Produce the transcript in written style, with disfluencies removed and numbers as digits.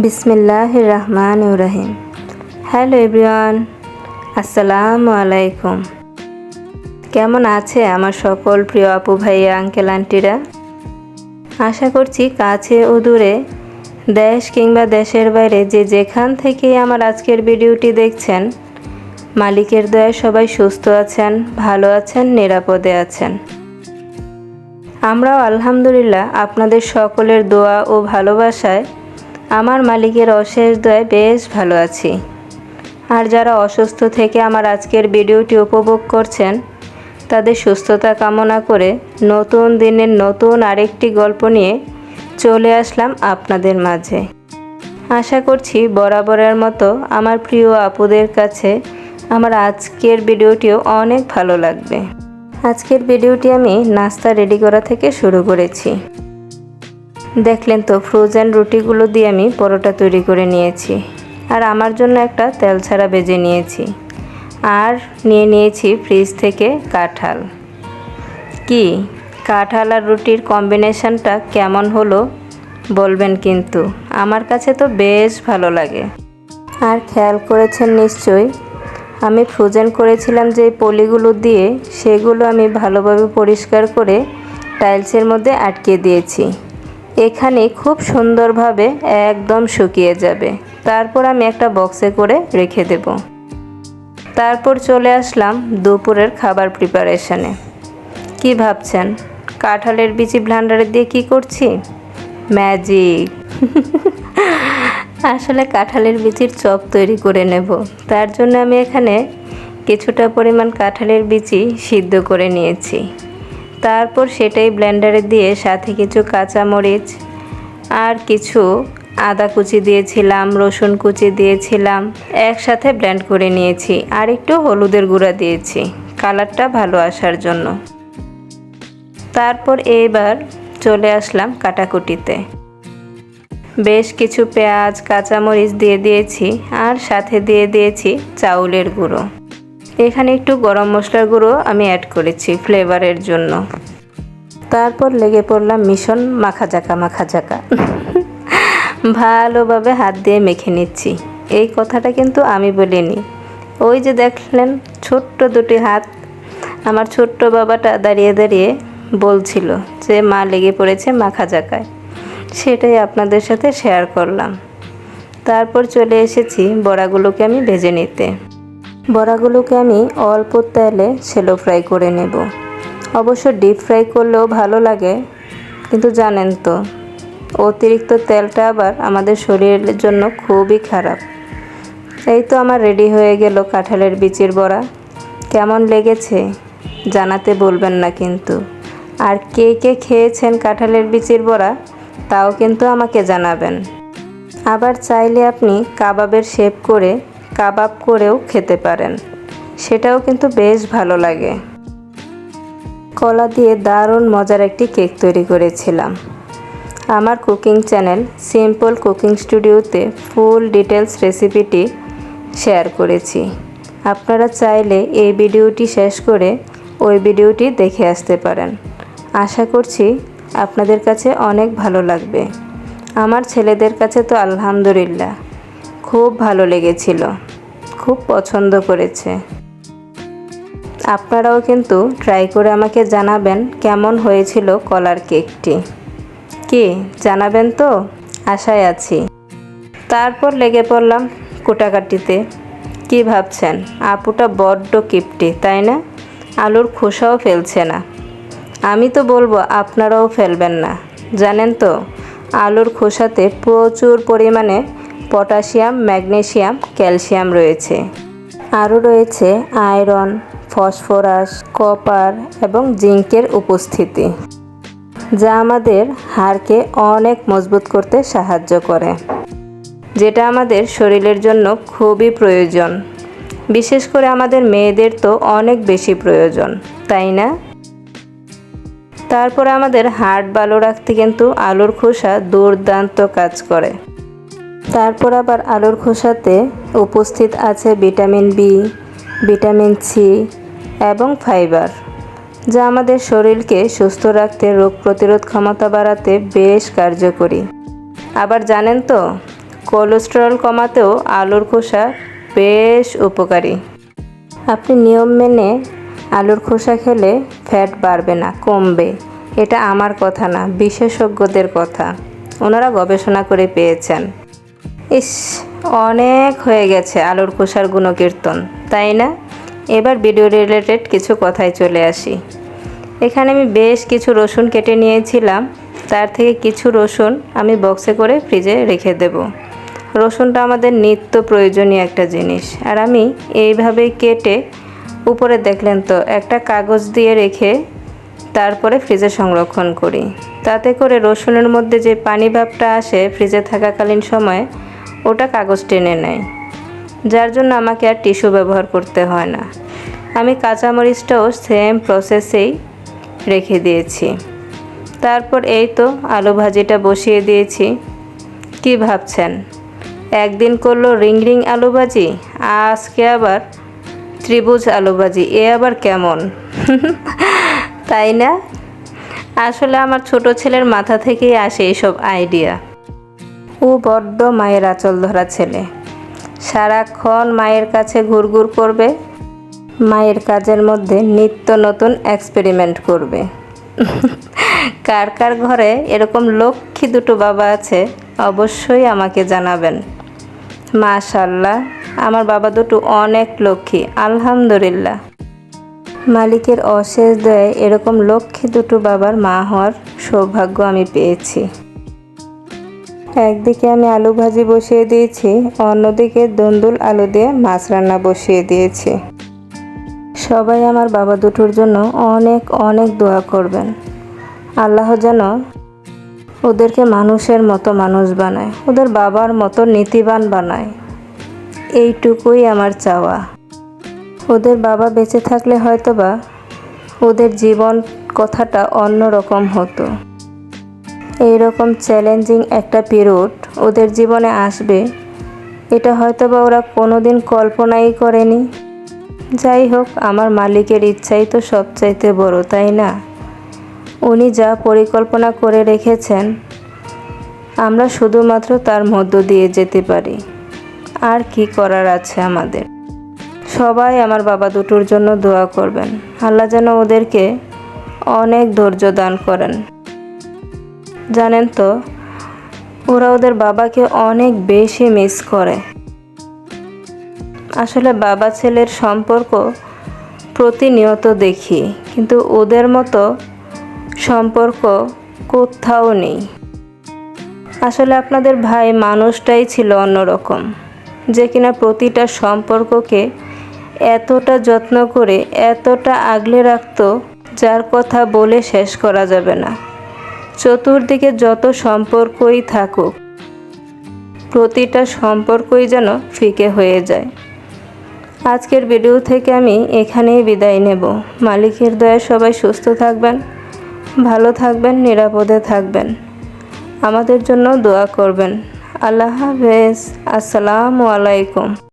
বিসমিল্লাহির রহমানির রহিম। Hello everyone, আসসালামু আলাইকুম। কেমন আছে আমার সকল প্রিয় আপু ভাইয়া আঙ্কেল আন্টিরা? আশা করছি কাছে ও দূরে, দেশ কিংবা দেশের বাইরে যে যেখান থেকেই আমার আজকের ভিডিওটি দেখছেন, মালিকের দয়ায় সবাই সুস্থ আছেন, ভালো আছেন, নিরাপদে আছেন। আমরাও আলহামদুলিল্লাহ আপনাদের সকলের দোয়া ও ভালোবাসায় আমার মালিকের অশেষ দয়ায় বেশ ভালো আছি। আর যারা অসুস্থ থেকে আমার আজকের ভিডিওটি উপভোগ করছেন, তাদের সুস্থতা কামনা করে নতুন দিনের নতুন আরেকটি গল্প নিয়ে চলে আসলাম আপনাদের মাঝে। আশা করছি বরাবরের মতো আমার প্রিয় আপুদের কাছে আমার আজকের ভিডিওটিও অনেক ভালো লাগবে। আজকের ভিডিওটি আমি নাস্তা রেডি করা থেকে শুরু করেছি। দেখলেন তো, ফ্রোজেন রুটিগুলো দিয়ে আমি পরোটা তৈরি করে নিয়েছি। আর আমার জন্য একটা তেল ছাড়া ভেজে নিয়েছি। আর নিয়েছি ফ্রিজ থেকে কাঁঠাল। কি কাঁঠাল আর রুটির কম্বিনেশনটা কেমন হলো বলবেন কিন্তু, আমার কাছে তো বেশ ভালো লাগে। আর খেয়াল করেছেন নিশ্চয়ই, আমি ফ্রোজেন করেছিলাম যে পলিগুলো দিয়ে, সেগুলো আমি ভালোভাবে পরিষ্কার করে টাইলসের মধ্যে আটকে দিয়েছি। এখানে খুব সুন্দরভাবে একদম শুকিয়ে যাবে। তারপর আমি একটা বক্সে করে রেখে দেব। তারপর চলে আসলাম দুপুরের খাবার প্রিপারেশনে। কি ভাবছেন, কাঁঠালের বিচি ব্লেন্ডারে দিয়ে কি করছি? ম্যাজিক। আসলে কাঁঠালের বিচির চপ তৈরি করে নেব। তার জন্য আমি এখানে কিছুটা পরিমাণ কাঁঠালের বিচি সিদ্ধ করে নিয়েছি। তারপর সেটাই ব্লেন্ডারে দিয়ে সাথে কিছু কাঁচামরিচ আর কিছু আদা কুচি দিয়েছিলাম, রসুন কুচি দিয়েছিলাম, একসাথে ব্লেন্ড করে নিয়েছি। আর একটু হলুদের গুঁড়া দিয়েছি কালারটা ভালো আসার জন্য। তারপর এবার চলে আসলাম কাটাকুটিতে। বেশ কিছু পেঁয়াজ, কাঁচামরিচ দিয়ে দিয়েছি আর সাথে দিয়ে দিয়েছি চাউলের গুঁড়ো। এখানে একটু গরম মশলার গুঁড়ো আমি অ্যাড করেছি ফ্লেভারের জন্য। তারপর লেগে পড়লাম মিশন মাখাজাকা। ভালোভাবে হাত দিয়ে মেখে নিচ্ছি। এই কথাটা কিন্তু আমি বলিনি। ওই যে দেখলেন ছোট্ট দুটি হাত, আমার ছোট্ট বাবাটা দাঁড়িয়ে দাঁড়িয়ে বলছিল যে মা লেগে পড়েছে মাখাজাকায়। সেটাই আপনাদের সাথে শেয়ার করলাম। তারপর চলে এসেছি বড়াগুলোকে আমি ভেজে নিতে। বড়াগুলোকে আমি অল্প তেলে শ্যালো ফ্রাই করে নেব। অবশ্য ডিপ ফ্রাই করলেও ভালো লাগে, কিন্তু জানেন তো অতিরিক্ত তেলটা আবার আমাদের শরীরের জন্য খুবই খারাপ। এই তো আমার রেডি হয়ে গেল কাঁঠালের বিচির বড়া। কেমন লেগেছে জানাতে বলবেন না কিন্তু। আর কে কে খেয়েছেন কাঁঠালের বিচির বড়া তাও কিন্তু আমাকে জানাবেন। আবার চাইলে আপনি কাবাবের শেপ করে কাবাব করেও খেতে পারেন, সেটাও কিন্তু বেশ ভালো লাগে। কলা দিয়ে দারুণ মজার একটি কেক তৈরি করেছিলাম। আমার কুকিং চ্যানেল সিম্পল কুকিং স্টুডিওতে ফুল ডিটেলস রেসিপিটি শেয়ার করেছি। আপনারা চাইলে এই ভিডিওটি শেষ করে ওই ভিডিওটি দেখে আসতে পারেন। আশা করছি আপনাদের কাছে অনেক ভালো লাগবে। আমার ছেলেদের কাছে তো আলহামদুলিল্লাহ খুব ভালো লেগেছিল, খুব পছন্দ করেছে। আপনারাও কিন্তু ট্রাই করে আমাকে জানাবেন কেমন হয়েছিল কলার কেকটি। কি জানাবেন তো? আশায় আছি। তারপর লেগে পড়লাম কোটাকাটিতে। কি ভাবছেন, আপুটা বড্ড কিপটে তাই না? আলুর খোসাও ফেলছে না। আমি তো বলবো আপনারাও ফেলবেন না। জানেন তো আলুর খোসাতে প্রচুর পরিমাণে পটাশিয়াম, ম্যাগনেসিয়াম, ক্যালসিয়াম রয়েছে। আরও রয়েছে আয়রন, ফসফরাস, কপার এবং জিঙ্কের উপস্থিতি, যা আমাদের হাড়কে অনেক মজবুত করতে সাহায্য করে, যেটা আমাদের শরীরের জন্য খুবই প্রয়োজন। বিশেষ করে আমাদের মেয়েদের তো অনেক বেশি প্রয়োজন, তাই না? তারপর আমাদের হাড় ভালো রাখতে কিন্তু আলুর খোসা দুর্দান্ত কাজ করে। তারপর আবার আলুর খোসাতে উপস্থিত আছে ভিটামিন বি, ভিটামিন সি এবং ফাইবার, যা আমাদের শরীরকে সুস্থ রাখতে, রোগ প্রতিরোধ ক্ষমতা বাড়াতে বেশ কার্যকরী। আবার জানেন তো কোলেস্টেরল কমাতেও আলুর খোসা বেশ উপকারী। আপনি নিয়ম মেনে আলুর খোসা খেলে ফ্যাট বাড়বে না, কমবে। এটা আমার কথা না, বিশেষজ্ঞদের কথা। ওনারা গবেষণা করে পেয়েছেন। ইস, অনেক হয়ে গেছে আলুর খোসার গুণকীর্তন, তাই না? এবার ভিডিও রিলেটেড কিছু কথায় চলে আসি। এখানে আমি বেশ কিছু রসুন কেটে নিয়েছিলাম। তার থেকে কিছু রসুন আমি বক্সে করে ফ্রিজে রেখে দেব। রসুনটা আমাদের নিত্য প্রয়োজনীয় একটা জিনিস। আর আমি এইভাবে কেটে উপরে দেখলেন তো একটা কাগজ দিয়ে রেখে তারপরে ফ্রিজে সংরক্ষণ করি। তাতে করে রসুনের মধ্যে যে পানি ভাবটা আসে ফ্রিজে থাকাকালীন সময়ে, ওটা কাগজ টেনে নেয়, যার জন্য আমাকে আর টিস্যু ব্যবহার করতে হয় না। আমি কাঁচামরিচটাও সেম প্রসেসেই রেখে দিয়েছি। তারপর এই তো আলু ভাজিটা বসিয়ে দিয়েছি। কি ভাবছেন, একদিন করলো রিং রিং আলু ভাজি, আজকে আবার ত্রিভুজ আলু ভাজি, এ আবার কেমন? তাই না? আসলে আমার ছোট ছেলের মাথা থেকেই আসে এইসব আইডিয়া। ও বড্ড মায়ের আঁচল ধরা ছেলে, সারাক্ষণ মায়ের কাছে ঘুরঘুর করবে, মায়ের কাজের মধ্যে নিত্য নতুন এক্সপেরিমেন্ট করবে। কার কার ঘরে এরকম লক্ষ্মী দুটো বাবা আছে অবশ্যই আমাকে জানাবেন। মাশাআল্লাহ, আমার বাবা দুটো অনেক লক্ষ্মী, আলহামদুলিল্লাহ। মালিকের অশেষ দয়ায় এরকম লক্ষ্মী দুটো বাবার মা হওয়ার সৌভাগ্য আমি পেয়েছি। একদিকে আমি আলু ভাজি বসিয়ে দিয়েছি, অন্যদিকে দুন্দুল আলু দিয়ে মাছ রান্না বসিয়ে দিয়েছি। সবাই আমার বাবা দুটোর জন্য অনেক অনেক দোয়া করবেন। আল্লাহ যেন ওদেরকে মানুষের মতো মানুষ বানায়, ওদের বাবার মতো নীতিবান বানায়। এইটুকুই আমার চাওয়া। ওদের বাবা বেঁচে থাকলে হয়তোবা ওদের জীবন কথাটা অন্য রকম হতো। এইরকম চ্যালেঞ্জিং একটা পিরিয়ড ওদের জীবনে আসবে, এটা হয়তোবা ওরা কোনোদিন কল্পনাই করেনি। যাই হোক, আমার মালিকের ইচ্ছাই তো সবচাইতে বড়, তাই না? উনি যা পরিকল্পনা করে রেখেছেন, আমরা শুধুমাত্র তার মধ্য দিয়ে যেতে পারি। আর কি করার আছে আমাদের? সবাই আমার বাবা দুটোর জন্য দোয়া করবেন। আল্লাহ যেন ওদেরকে অনেক ধৈর্য দান করেন। জানেন তো, ওরা ওদের বাবাকে অনেক বেশি মিস করে। আসলে বাবা ছেলের সম্পর্ক প্রতিনিয়ত দেখি, কিন্তু ওদের মতো সম্পর্ক কোথাও নেই। আসলে আপনাদের ভাই মানুষটাই ছিল অন্যরকম, যে কিনা প্রতিটা সম্পর্ককে এতটা যত্ন করে এতটা আগলে রাখতো, যার কথা বলে শেষ করা যাবে না। চতুর্দিকে যত সম্পর্কই থাকুক, প্রতিটা সম্পর্কই যেন ফিকে হয়ে যায়। আজকের ভিডিও থেকে আমি এখানেই বিদায় নেব। মালিকের দয়ায় সবাই সুস্থ থাকবেন, ভালো থাকবেন, নিরাপদে থাকবেন। আমাদের জন্য দোয়া করবেন। আল্লাহ হাফেজ। আসসালামু আলাইকুম।